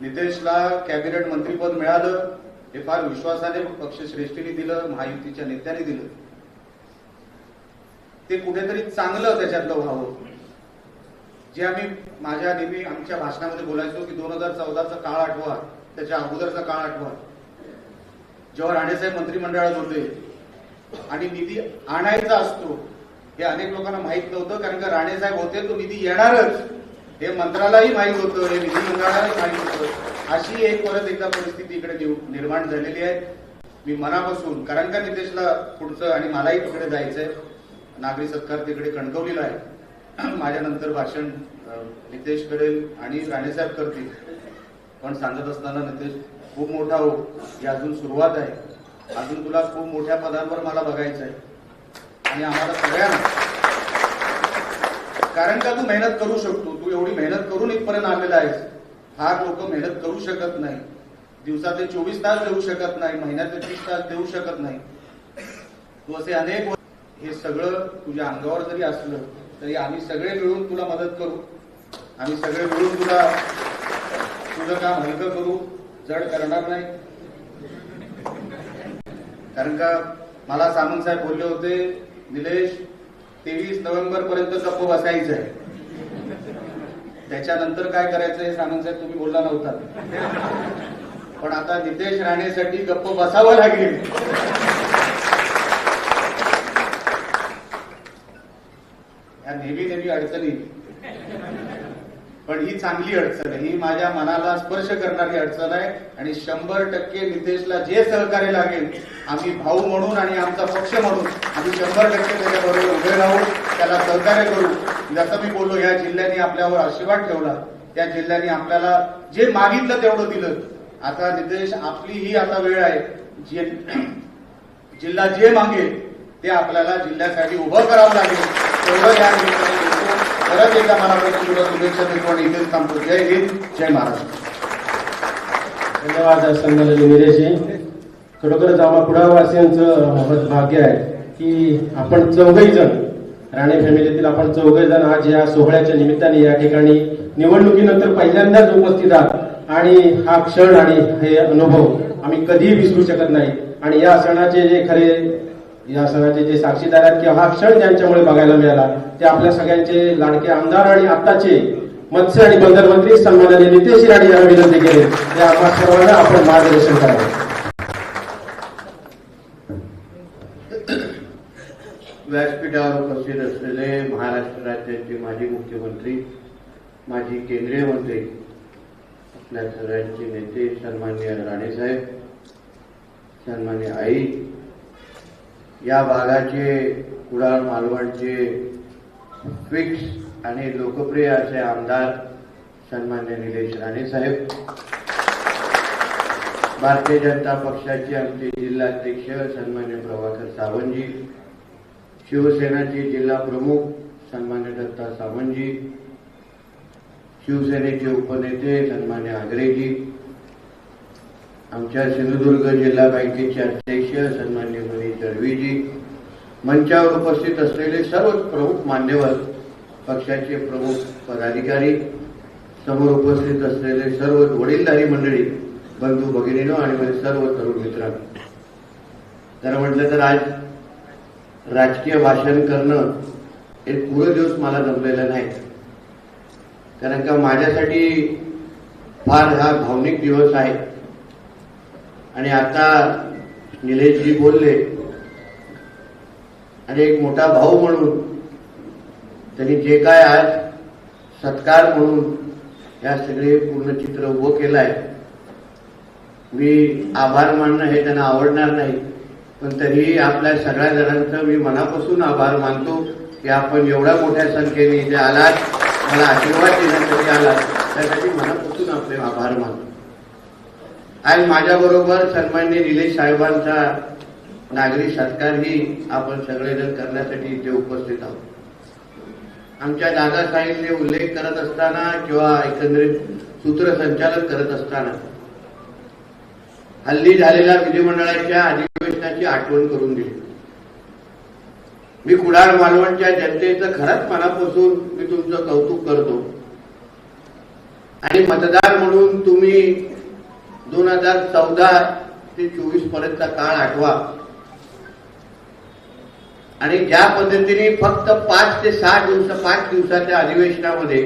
नितेशला कॅबिनेट मंत्रीपद मिळालं हे फार विश्वासाने पक्षश्रेष्ठीने दिलं, महायुतीच्या नेत्यांनी दिलं. ते कुठेतरी चांगलं त्याच्यातलं व्हावं. जे आम्ही माझ्या नेहमी आमच्या भाषणामध्ये बोलायचो की 2014चा काळ आठवा, त्याच्या अगोदरचा काळ आठवा, जेव्हा राणेसाहेब मंत्रिमंडळात होते आणि निधी आणायचा असतो हे अनेक लोकांना माहित नव्हतं, कारण का राणेसाहेब होते तो निधी येणारच हे मंत्र्यालाही माहित होतं, हे विधिमंडळालाही माहित होतं. अशी एक परत एकदा परिस्थिती इकडे निर्माण झालेली आहे. मी मनापासून, कारण का नितेशला पुढचं आणि मलाही तिकडे जायचंय, नागरी सत्कार तिकडे कणकवलीला आहे. माझ्यानंतर भाषण नितेश करेल आणि राणेसाहेब करतील, पण सांगत असताना नितेश खूप मोठा हो, ही अजून सुरुवात आहे, अजून तुला खूप मोठ्या पदांवर मला बघायचं आहे आणि आम्हाला सगळ्यांना, कारण का तू मेहनत करू शकतो, तू एवढी मेहनत करून इथपर्यंत आलेला आहेस. फार लोक मेहनत करू शकत नाही, दिवसाचे 24 तास देऊ शकत नाही, महिन्याचे 30 तास देऊ शकत नाही. तू असे अनेक, हे सगळं तुझ्या अंगावर जरी असलं तरी आम्ही सगळे मिळून तुला मदत करू, आम्ही सगळे मिळून तुला तुझं काम हलकं करू, जड करणार नाही. कारण का मला सामंत साहेब बोलले होते, निलेश 23 नोव्हेंबर पर्यंत गप्प बसायचं आहे, त्याच्यानंतर काय करायचं हे सामंत साहेब तुम्ही बोलला नव्हता. पण आता नितेश राणेसाठी गप्प बसावं लागेल. या नेहमी अडचणी, पण ही चांगली अडचण आहे, ही माझ्या मनाला स्पर्श करणारी अडचण आहे आणि 100% नितेशला जे सहकार्य लागेल आम्ही भाऊ म्हणून आणि आमचा पक्ष म्हणून आम्ही 100% त्याच्याबरोबर उभे राहू, त्याला सहकार्य करू. जसं मी बोललो, या जिल्ह्याने आपल्यावर आशीर्वाद ठेवला, त्या जिल्ह्याने आपल्याला जे मागितलं तेवढं दिलं. आता नितेश, आपली ही आता वेळ आहे, जिल्हा जे मागेल ते आपल्याला जिल्ह्यासाठी उभं करावं लागेल. तेवढं या परत एकदा मला शुभेच्छा देतो आणि इथेच थांबतो. जय हिंद, जय महाराष्ट्र. धन्यवाद सन्माननीय निलेशजी. खरोखरच आम्हा कुडाळवासियांचं भाग्य आहे की आपण चौघही जण, राणे फॅमिलीतील आपण चौघही जण आज या सोहळ्याच्या निमित्ताने या ठिकाणी निवडणुकीनंतर पहिल्यांदाच उपस्थित आहात आणि हा क्षण आणि हे अनुभव आम्ही कधीही विसरू शकत नाही. आणि या सणाचे जे खरे, या सणाचे जे साक्षीदार आहेत किंवा हा क्षण ज्यांच्यामुळे बघायला मिळाला ते आपल्या सगळ्यांचे लाडके आमदार आणि आताचे मत्स्य आणि बंदर मंत्री सन्माननीय नितेश राणे यांना विनंती केली त्या आम्हा सर्वांना आपण मार्गदर्शन करावं. व्यासपीठावर उपस्थित असलेले महाराष्ट्र राज्याचे माजी मुख्यमंत्री, माजी केंद्रीय मंत्री, आपल्या सगळ्यांचे नेते सन्माननीय राणेसाहेब, सन्माननीय आई, या भागाचे कुडाळ मालवणचे फिक्स आणि लोकप्रिय असे आमदार सन्माननीय निलेश राणेसाहेब, भारतीय जनता पक्षाचे आमचे जिल्हाध्यक्ष सन्माननीय प्रभाकर सावंतजी, शिवसेनाचे जिल्हा प्रमुख सन्मान्य दत्ता सामंतजी, शिवसेनेचे उपनेते सन्मान्य आगरेजी, आमच्या सिंधुदुर्ग जिल्हा बँकेचे अध्यक्ष सन्मान्य मनीष दळवीजी, मंचावर उपस्थित असलेले सर्व प्रमुख मान्यवर, पक्षाचे प्रमुख पदाधिकारी, समोर उपस्थित असलेले सर्व वडीलधारी मंडळी, बंधू भगिनीनो आणि माझे सर्व तरुण मित्रांनो, तर म्हटलं तर आज राजकीय भाषण करणं एक पुरं दिवस मला जमलेलं नाही, कारण का माझ्यासाठी फार हा भावनिक दिवस आहे. आणि आता निलेशजी बोलले आणि एक मोठा भाऊ म्हणून त्यांनी जे काय आज सत्कार म्हणून या सगळे पूर्ण चित्र उभं केलं आहे, मी आभार मानणं हे त्यांना आवडणार नाही, पण तरीही आपल्या सगळ्या जणांचं मी मनापासून आभार मानतो की आपण एवढ्या मोठ्या संख्येने इथे आलात, मला आशीर्वाद देण्यासाठी आलात, त्यासाठी मनापासून आपले आभार मानतो. आज माझ्याबरोबर सन्माननीय निलेश साहेबांचा नागरी सत्कारही आपण सगळेजण करण्यासाठी इथे उपस्थित आहोत. आमच्या दादासाहेबने उल्लेख करत असताना किंवा एकंदरीत सूत्रसंचालन करत असताना हल्ली झालेल्या विधिमंडळाच्या अधिवेशनाची आठवण करून दिली. मी कुडाळ मालवणच्या जनतेचं खरंच मनापासून मी तुमचं कौतुक करतो. आणि मतदार म्हणून तुम्ही 2014 ते 24 पर्यंतचा काळ आठवा आणि ज्या पद्धतीने फक्त 5 ते 6 दिवसाच्या अधिवेशनामध्ये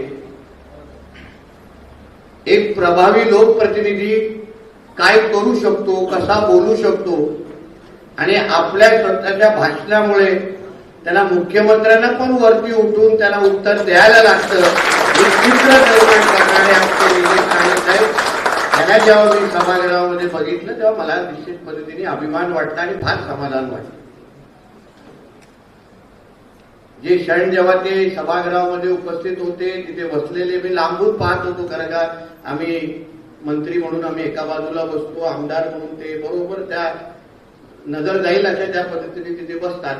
एक प्रभावी लोकप्रतिनिधी काय करू शकतो, कसा बोलू शकतो आणि आपल्या स्वतःच्या भाषणामुळे त्याला मुख्यमंत्र्यांना पण वरती उठून त्याला उत्तर द्यायला लागतं, हे चित्र निर्माण करणारे आमचे निलेश साहेब, त्यांना जेव्हा मी सभागृहामध्ये बघितलं तेव्हा मला निश्चित पद्धतीने अभिमान वाटला आणि फार समाधान वाटलं. जे क्षण जेव्हा ते सभागृहामध्ये उपस्थित होते, तिथे बसलेले मी लांबून पाहत होतो, कारण का आम्ही मंत्री म्हणून आम्ही एका बाजूला बसतो, आमदार म्हणून ते बरोबर त्या नजर जाईल अशा त्या पद्धतीने तिथे बसतात.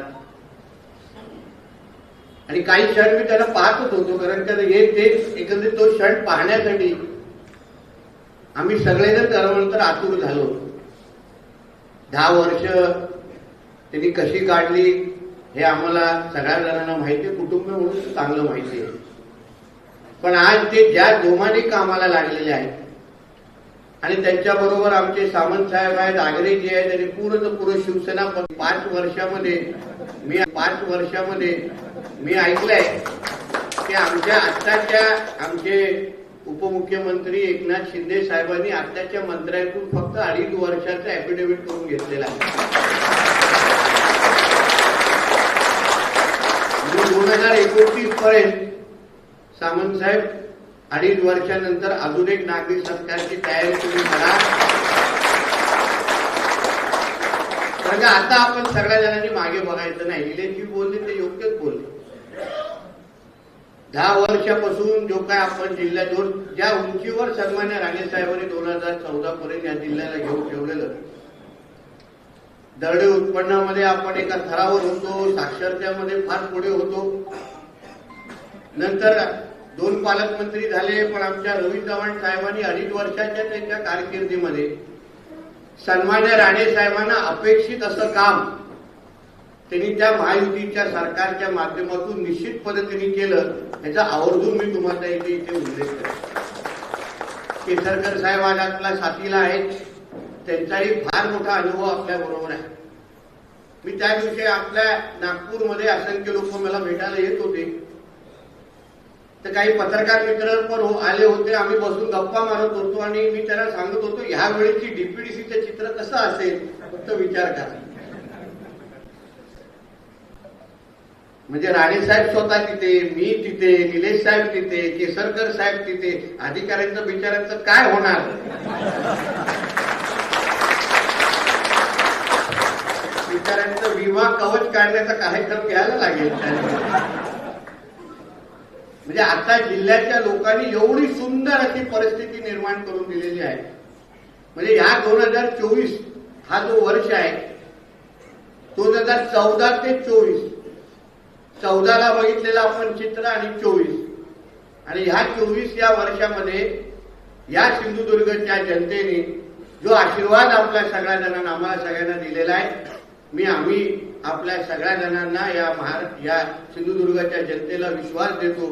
आणि काही क्षण मी त्याला पाहतच होतो, कारण का हे ते एकंदरीत तो क्षण पाहण्यासाठी आम्ही सगळेजण त्यानंतर आतुर झालो. 10 वर्ष त्यांनी कशी काढली हे आम्हाला सगळ्या जणांना माहिती आहे, कुटुंब म्हणून चांगलं माहिती आहे. पण आज ते ज्या जोमाने कामाला लागलेले आहेत आणि त्यांच्याबरोबर आमचे सामंत साहेब आहेत, आगरे जे आहेत, त्यांनी पूर्ण शिवसेना 5 वर्षामध्ये मी ऐकलंय की आमचे उपमुख्यमंत्री एकनाथ शिंदे साहेबांनी आत्ताच्या मंत्र्यांकडून फक्त 2.5 वर्षाचं ऍफिडेव्हिट करून घेतलेला आहे. 2029 पर्यंत सामंत साहेब 2.5 वर्षानंतर अजून एक नागरिक सत्कारची तयारी तुम्ही करा, कारण आता आपण सगळ्या जणांनी मागे बघायचं नाही. निलेशजी बोलले ते योग्यच बोलले. 10 वर्षापासून जो काय आपण जिल्ह्यात ज्या उंचीवर सन्मान्य राणेसाहेबांनी 2014 पर्यंत या जिल्ह्याला घेऊन ठेवलेलं, दरडे उत्पन्नामध्ये आपण एका थरावर होतो, साक्षरतेमध्ये फार पुढे होतो. नंतर 2 पालकमंत्री झाले, पण आमच्या रवी चव्हाण साहेबांनी 2.5 वर्षाच्या त्यांच्या कारकिर्दीमध्ये सन्मान्य राणे साहेबांना अपेक्षित असं काम त्यांनी त्या महायुतीच्या सरकारच्या माध्यमातून निश्चित पद्धतीने केलं, याचा आवर्जून मी तुम्हाला इथे उल्लेख करेन. केसरकर साहेब आज आपल्या साथीला आहेत, त्यांचाही फार मोठा अनुभव आपल्या बरोबर आहे. मी त्या दिवशी आपल्या नागपूरमध्ये असंख्य लोक मला भेटायला येत होते, तर काही पत्रकार मित्र पण आले होते. आम्ही बसून गप्पा मारत होतो आणि मी त्यांना सांगत होतो, ह्या वेळेची डीपीडीसीचं चित्र कसं असेल फक्त विचार करा. म्हणजे राणेसाहेब स्वतः तिथे, मी तिथे, निलेश साहेब तिथे, केसरकर साहेब तिथे, अधिकाऱ्यांचं बिचाऱ्यांचं काय होणार. बिचाऱ्यांचं विमा कवच काढण्याचा कार्यक्रम घ्यायला लागेल. म्हणजे आता जिल्ह्याच्या लोकांनी एवढी सुंदर अशी परिस्थिती निर्माण करून दिलेली आहे. म्हणजे ह्या 2024 हा जो वर्ष आहे, 2014 ते 24, 14ला बघितलेलं आपण चित्र आणि 24, आणि ह्या 24 या वर्षामध्ये या सिंधुदुर्गच्या जनतेने जो आशीर्वाद आपल्या सगळ्या जणांना, आम्हाला सगळ्यांना दिलेला आहे, आम्ही आपल्या सगळ्या जणांना या सिंधुदुर्गाच्या जनतेला विश्वास देतो,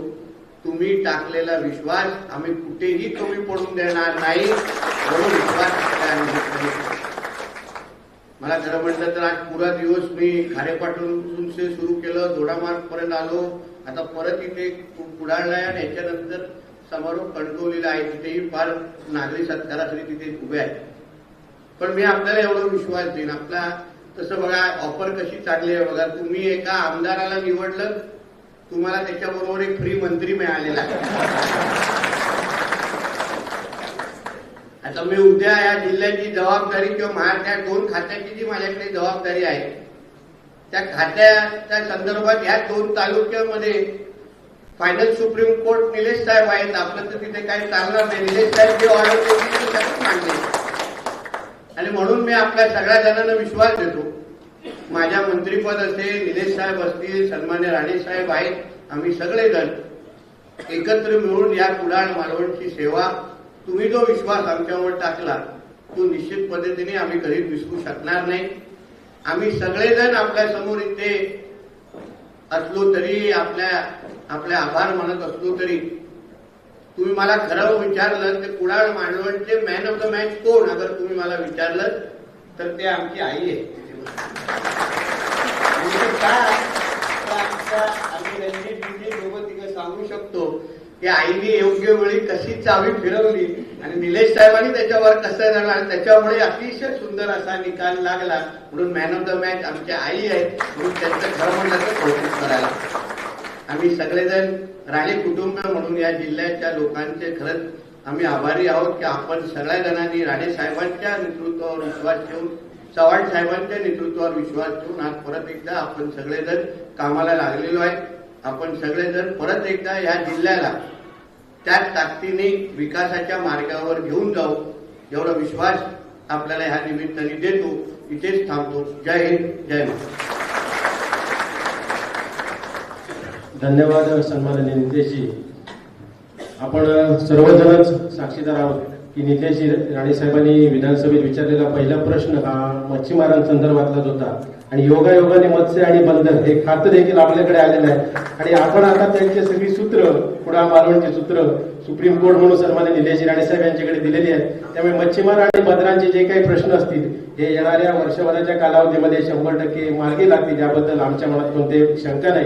तुम्ही टाकलेला विश्वास आम्ही कुठेही कमी पडून देणार नाही, म्हणून विश्वास टाकला. मला खरं म्हटलं तर आज पुरा दिवस मी खारेपाटून सुरू केलं, दोडामार्ग पर्यंत आलो, आता परत इथे कुडाळला आहे आणि याच्यानंतर समारोप कणकवलीला आहे, तिथेही फार नागरी सत्कारासाठी तिथे उभे आहेत. पण मी आपल्याला एवढा विश्वास देईन, आपला तसं बघा ऑफर कशी चांगली आहे बघा. तुम्ही एका आमदाराला निवडलं, तुम्हाला त्याच्याबरोबर एक फ्री मंत्री मिळालेला आहे. आता मी उद्या या जिल्ह्याची जबाबदारी किंवा महाराष्ट्रात 2 खात्याची जी माझ्याकडे जबाबदारी आहे, त्या खात्याच्या संदर्भात ह्या 2 तालुक्यामध्ये फायनल सुप्रीम कोर्ट निलेश साहेब आहेत. आपलं तर तिथे काही चालणार नाही. निलेश साहेब जे ऑर्डर देतील ते मांडले. आणि म्हणून मी आपल्या सगळ्या जणांना विश्वास देतो, माझ्या मंत्रीपद असेल, निलेश साहेब असतील, सन्मान्य राणे साहेब आहेत, आम्ही सगळेजण एकत्र मिळून या कुडाळ मालवणची सेवा, तुम्ही जो विश्वास आमच्यावर टाकला तो निश्चित पद्धतीने आम्ही कधीच विसरू शकणार नाही. आम्ही सगळेजण आपल्या समोर इथे असलो तरी, आपले आभार मानत असलो तरी, तुम्ही मला खरं विचारलं तर कुडाळ मालवणचे मॅन ऑफ द मॅच कोण, अगर तुम्ही मला विचारलं तर ते आमची आई आहे. आम्ही रणजित सोबत तिकडे सांगू शकतो की आईने योग्य वेळी कशी चावी फिरवली आणि निलेश साहेबांनी त्याच्यावर कसं झालं आणि त्याच्यामुळे अतिशय सुंदर असा निकाल लागला. म्हणून मॅन ऑफ द मॅच आमच्या आई आहे, म्हणून त्यांचं खरं म्हणलं तर कौतुक करायला. आम्ही सगळेजण राणे कुटुंब म्हणून या जिल्ह्याच्या लोकांचे खरंच आम्ही आभारी आहोत की आपण सगळ्या जणांनी राणे साहेबांच्या नेतृत्वावर विश्वास ठेवून, चव्हाण साहेबांच्या नेतृत्वावर विश्वास ठेवून आज परत एकदा आपण सगळेजण कामाला लागलेलो आहे. आपण सगळेजण परत एकदा या जिल्ह्याला त्याच ताकदीने विकासाच्या मार्गावर घेऊन जाऊ, एवढा विश्वास आपल्याला ह्या निमित्ताने देतो. इथेच थांबतो. जय हिंद, जय महाराष्ट्र. धन्यवाद सन्माननीय नितेशजी. आपण सर्वजणच साक्षीदार आहोत की नितेशजी राणेसाहेबांनी विधानसभेत विचारलेला पहिला प्रश्न हा मच्छीमारांसंदर्भातलाच होता आणि योगायोगाने मत्स्य आणि बंदर हे खातं देखील आपल्याकडे आलेलं आहे आणि आपण आता त्यांची सगळी सूत्र, कुडाळ मालवणची सूत्र सुप्रीम कोर्ट म्हणून सन्माननीय निलेशजी राणेसाहेब यांच्याकडे दिलेली आहेत. त्यामुळे मच्छीमार आणि बंदरांचे जे काही प्रश्न असतील हे येणाऱ्या वर्षभराच्या कालावधीमध्ये 100% मार्गी लागतील, याबद्दल आमच्या मनात कोणते शंका नाही.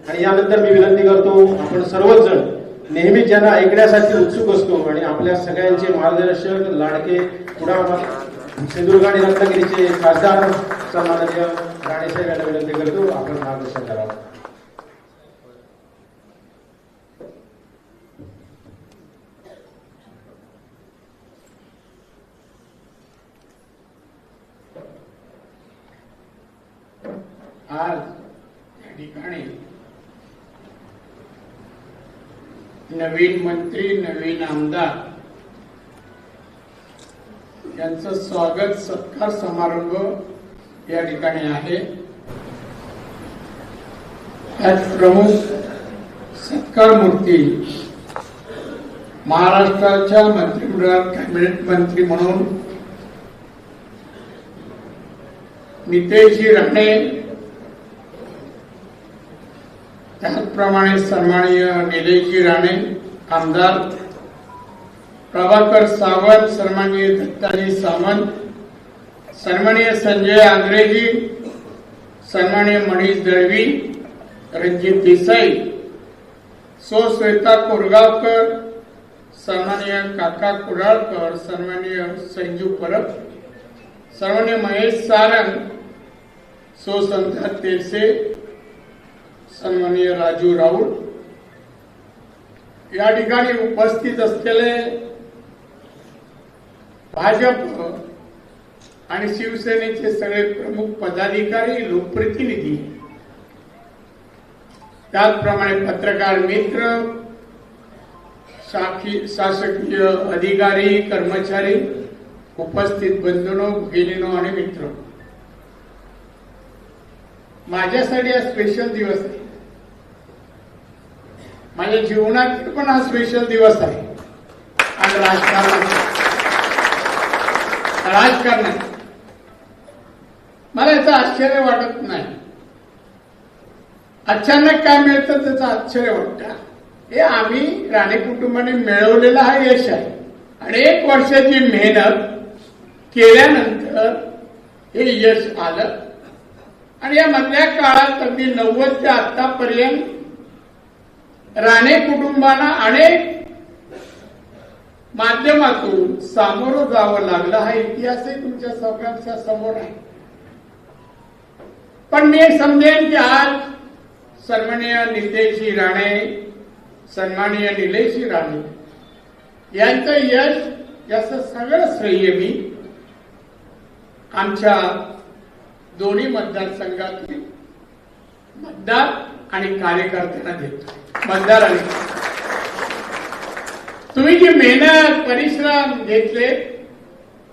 आणि यानंतर मी विनंती करतो, आपण सर्वच जण नेहमीच ज्यांना ऐकण्यासाठी उत्सुक असतो आणि आपल्या सगळ्यांचे मार्गदर्शक लाडके कुडाळ सिंधुदुर्ग आणि रत्नागिरीचे खासदार सन्माननीय राणेसाहेब यांना विनंती करतो, आपण मार्गदर्शन करावं. आज या ठिकाणी नवीन मंत्री, नवीन आमदार यांचं स्वागत सत्कार समारंभ या ठिकाणी आहे. त्यात प्रमुख सत्कार मूर्ती महाराष्ट्राच्या मंत्रिमंडळात कॅबिनेट मंत्री म्हणून नितेशजी राणे, त्याचप्रमाणे सन्माननीय निलेशजी राणे आमदार, प्रभाकर सावंत, सन्माननीय दत्ताजी सामंत, सन्माननीय संजय आंग्रेजी, सन्माननीय मनीष दळवी, रणजित देसाई, श्वेता कोरगावकर, सन्माननीय काका कुडाळकर, सन्माननीय संजू परब, सन्माननीय महेश सारंग, संध्या तेरसे, सन्माननीय राजू राऊत, या ठिकाणी उपस्थित असलेले भाजप आणि शिवसेनेचे सगळे प्रमुख पदाधिकारी, लोकप्रतिनिधी, त्याचप्रमाणे पत्रकार मित्र, शासकीय अधिकारी, कर्मचारी, उपस्थित बंधूंनो, भगिनींनो आणि मित्र, माझ्यासाठी हा स्पेशल दिवस आहे. माझ्या जीवनात पण हा स्पेशल दिवस आहे. आज राजकारणात मला याचं आश्चर्य वाटत नाही. अचानक काय मिळतं त्याचं आश्चर्य वाटतं. हे आम्ही राणे कुटुंबाने मिळवलेलं हा यश आहे. आणि 1 वर्षाची मेहनत केल्यानंतर हे यश आलं. आणि या मधल्या काळात अगदी 90 ते आतापर्यंत राणे कुटुंबाला अनेक माध्यमातून सामोरं जावं लागलं. हा इतिहासही तुमच्या सगळ्यांच्या समोर आहे. पण मी एक समजेन की आज सन्माननीय नितेशजी राणे, सन्माननीय निलेशजी राणे यांचं यश, याचं सगळं श्रेय मी आमच्या दोन्ही मतदारसंघातील मतदार आणि कार्यकर्त्यांना देतो. मतदार आणि तुम्ही जी मेहनत परिश्रम घेतले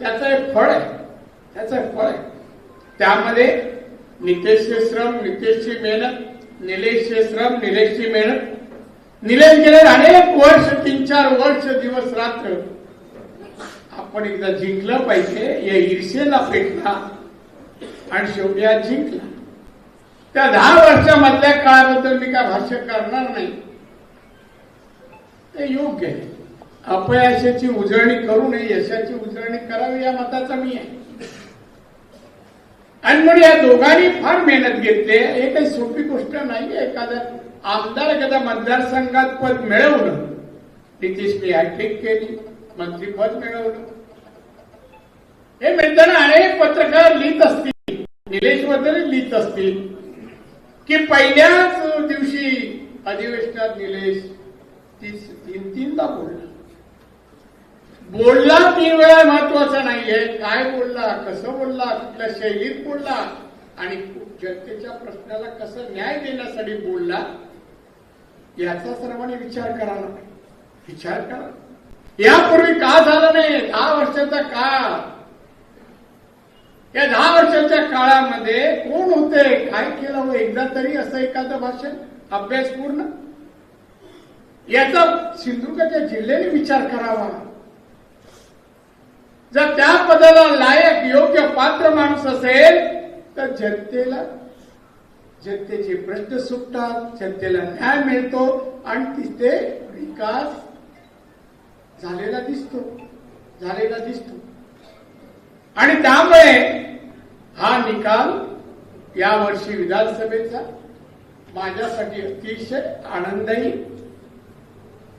त्याचं एक फळ आहे. त्याचं एक फळ आहे. त्यामध्ये नितेशचे श्रम, नितेशची मेहनत, निलेशचे श्रम, निलेशची मेहनत. निलेश गेले अनेक वर्ष, 3-4 वर्ष, दिवस रात्र आपण एकदा जिंकलं पाहिजे या ईर्षेला पेटला आणि शेवटी आज जिंकला. त्या 10 वर्षामधल्या काळाबद्दल मी काय भाष्य करणार नाही. ते योग्य आहे. अपयशाची उजळणी करू नये, यशाची उजळणी करावी या मताचा मी आहे. आणि म्हणून या दोघांनी फार मेहनत घेतली. हे काही सोपी गोष्ट नाही. एखादा आमदार एखाद्या मतदारसंघात पद मिळवलं, नितीशने हॅट्रिक केली, मंत्रीपद मिळवलं. हे मिळताना अनेक पत्रकार लिहित असतील, निलेश बद्दल लिहित असतील की पहिल्याच दिवशी अधिवेशनात निलेश 3-3दा बोलला 3 वेळा महत्वाचं नाहीये. काय बोलला, कसं बोलला, कुठल्या शैलीत बोलला आणि जनतेच्या प्रश्नाला कसं न्याय देण्यासाठी बोलला याचा सर्वांनी विचार करावा. विचार करा. यापूर्वी का झालं नाही? 10 वर्षाचा काळ. या 10 वर्षाच्या काळामध्ये कोण होते, काय केलं हो? एकदा तरी असं एखादं भाषण अभ्यासपूर्ण याचा सिंधुदुर्गच्या जिल्ह्याने विचार करावा. जर त्या पदाला लायक, योग्य, पात्र माणूस असेल तर जनतेचे प्रश्न सुटतात, जनतेला न्याय मिळतो आणि तिथे विकास झालेला दिसतो. आणि त्यामुळे हा निकाल यावर्षी विधानसभेचा माझ्यासाठी अतिशय आनंदही,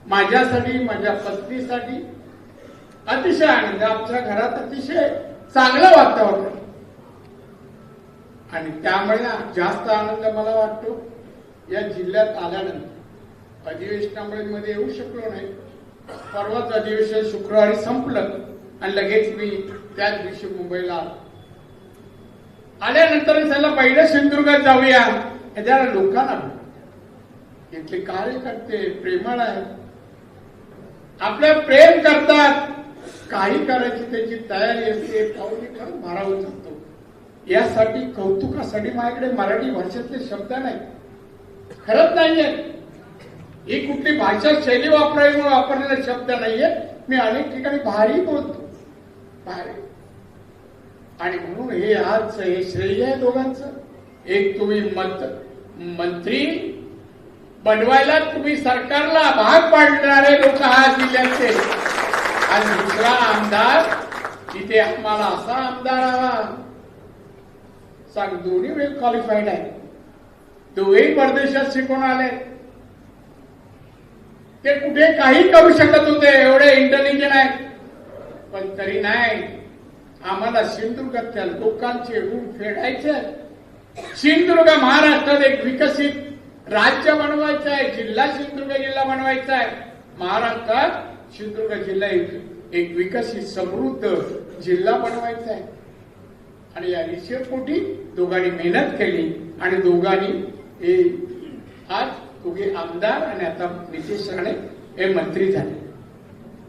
माझ्यासाठी, माझ्या पत्नीसाठी अतिशय आनंद. आमच्या घरात अतिशय चांगलं वातावरण आणि त्यामुळे जास्त आनंद मला वाटतो या जिल्ह्यात आल्यानंतर. अधिवेशनामुळे मध्ये येऊ शकलो नाही. परवाच अधिवेशन शुक्रवारी संपलं आणि लगेच मी त्याच दिवशी मुंबईला आलो. आल्यानंतर त्याला पहिलं सिंधुदुर्गात जाऊया. जरा लोकांना इथले कार्यकर्ते प्रेमळ आहेत, आपल्या प्रेम करतात, काही करायची त्याची तयारी असते. पाऊल खरं मारावं शकतो. यासाठी कौतुकासाठी माझ्याकडे मराठी भाषेतले शब्द नाही, खरंच नाहीये. ही कुठली भाषा शैली वापरायला वापरलेले शब्द नाहीये. मी अनेक ठिकाणी भारी बोलतो, भारी. आणि म्हणून हे आज हे श्रेय आहे दोघांचं. एक तुम्ही मंत्री बनवायला तुम्ही सरकारला भाग पाडणारे लोक आहात जिल्ह्याचे, आणि दुसरा आमदार तिथे आम्हाला असा आमदार हवा. सांग, दोन्ही वेल क्वालिफाईड आहे. दोघेही परदेशात शिकून आले. ते कुठे काही करू शकत होते, एवढे इंटेलिजंट आहेत. पण तरी नाही, आम्हाला सिंधुदुर्गातल्या लोकांचे ऋण फेडायचे. सिंधुदुर्ग महाराष्ट्रात एक विकसित राज्य बनवायचं आहे, सिंधुदुर्ग जिल्हा बनवायचा आहे. महाराष्ट्रात सिंधुदुर्ग जिल्हा एक विकसित समृद्ध जिल्हा बनवायचा आहे. आणि या ईश्वरपोटी दोघांनी मेहनत केली आणि दोघांनी आज दोघे आमदार आणि आता नितेश राणे हे मंत्री झाले.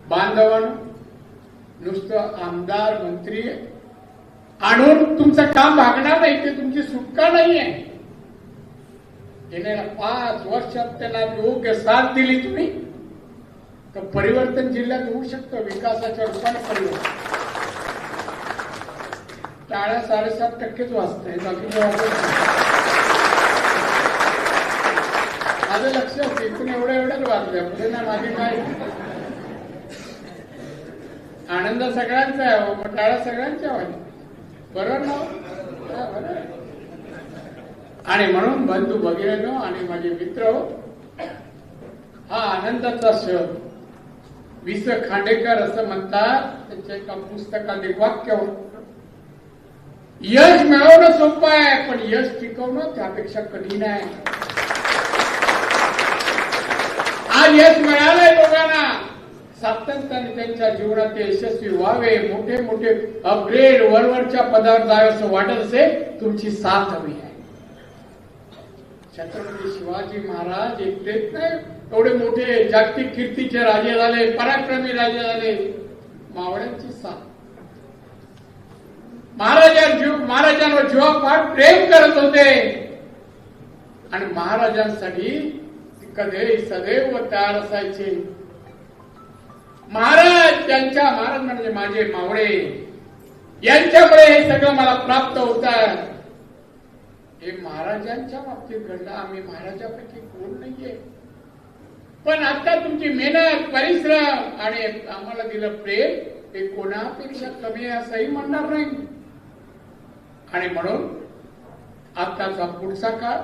बांधवांनो, नुसतं आमदार मंत्री आणून तुमचं काम भागणार नाही, ते तुमची सुटका नाहीये. येणाऱ्या 5 वर्षात त्याला योग्य साथ दिली तुम्ही तर परिवर्तन जिल्ह्यात होऊ शकतं, विकासाच्या रूपाने परिवर्तन. टाळ्या 7.5% वाजताय, बाकी माझं लक्ष तिथून एवढंच वाचलं पुढे ना माझे काय. आनंद सगळ्यांचा आहे हो, टाळा सगळ्यांच्या वाणी. बरोबर ना? बरोबर. आणि म्हणून बंधू भगिनींनो आणि माझे मित्र, हा आनंदाचा क्षण. वि. स. खांडेकर असं म्हणतात, त्यांच्या एका पुस्तकात एक वाक्य होतं, यश मिळवणं सोपं आहे पण यश टिकवणं त्यापेक्षा कठीण आहे. आज यश मिळालंय लोकांना, सातत्याने त्यांच्या जीवनात ते यशस्वी व्हावे, मोठे मोठे अपग्रेड वरवरच्या पदावर जावे असं वाटत असेल, तुमची साथ हवी आहे. छत्रपती शिवाजी महाराज एकटेच नाही एवढे मोठे जागतिक कीर्तीचे राजे झाले, पराक्रमी राजे झाले, मावळ्यांची साथ. महाराजांवर जीवापाड प्रेम करत होते आणि महाराजांसाठी सदैव तयार असायचे. महाराज म्हणजे माझे मावळे, यांच्यामुळे हे सगळं मला प्राप्त होत आहे. हे महाराजांच्या बाबतीत घडलं. आम्ही महाराजापैकी कोण नाहीये, पण आता तुमची मेहनत, परिश्रम आणि आम्हाला दिलं प्रेम हे कोणापेक्षा कमी आहे असंही म्हणणार नाही. आणि म्हणून आताचा पुढचा काळ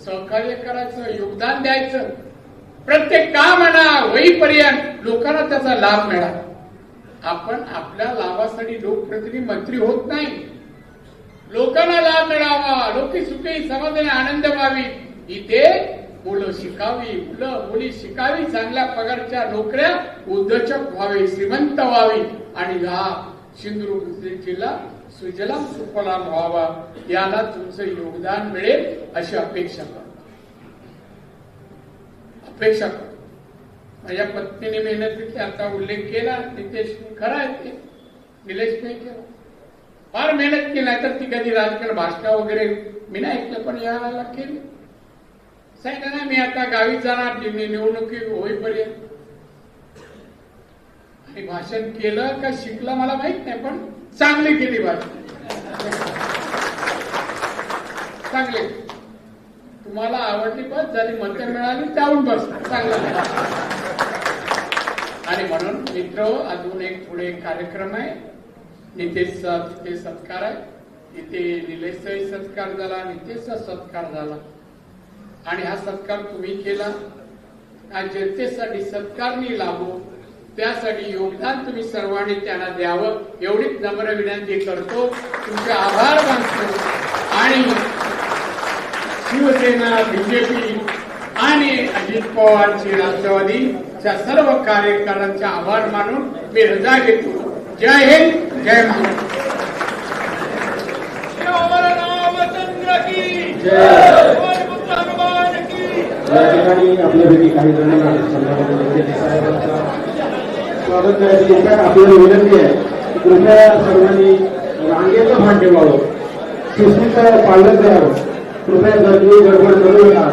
सहकार्य करायचं, योगदान द्यायचं, प्रत्येक काम आणा होईपर्यंत लोकांना त्याचा लाभ मिळाला. आपण आपल्या लाभासाठी लोकप्रतिनिधी मंत्री होत नाही, लोकांना लाभ मिळावा, लोकी सुखी समाधानी आनंद व्हावी, इथे मुलं शिकावी, मुली शिकावी, चांगल्या पगारच्या नोकऱ्या, उद्योजक व्हावे, श्रीमंत व्हावी आणि हा सिंधुदुर्ग जिल्हा सुजलाम सुफलाम व्हावा, याला तुमचं योगदान मिळेल अशी अपेक्षा करतो. माझ्या पत्नीने मेहनतीचा आता उल्लेख केला, नितेश खरा आहे ते, निलेश नाही केला, फार मेहनत केली, नाही तर ती कधी राजकारण भाषण वगैरे मी नाही ऐकलं, पण याला केली. सांगितलं ना मी आता गावी जाणार निवडणुकी होईपर्यंत. आणि भाषण केलं का शिकलं मला माहित नाही, पण चांगली केली भाषण, चांगले. तुम्हाला आवडली बस झाली, मतं मिळाली जाऊन बस, चांगलं. आणि म्हणून मित्र, अजून एक पुढे कार्यक्रम आहे, नितेशचा तिथे सत्कार आहे, इथे निलेशचाही सत्कार झाला, नितेशचा सत्कार झाला. आणि हा सत्कार तुम्ही केला, हा जनतेसाठी सत्कारनी लाभो, त्यासाठी योगदान तुम्ही सर्वांनी त्यांना द्यावं एवढीच नम्र विनंती करतो. तुमचे आभार मानतो आणि शिवसेना, बीजेपी आणि अजित पवारची राष्ट्रवादीच्या सर्व कार्यकर्त्यांचे आभार मानून मी रजा घेतो. जय हिंद, जय महाराष्ट्र. या ठिकाणी आपल्यापैकी काही जणांना स्वागत करायची आपल्याला विनंती आहे. कृपया सर्वांनी रांगेचं भान ठेवावं, शिस्तीचं पालन करावं. कृपया गर्दी गडबड करू नका.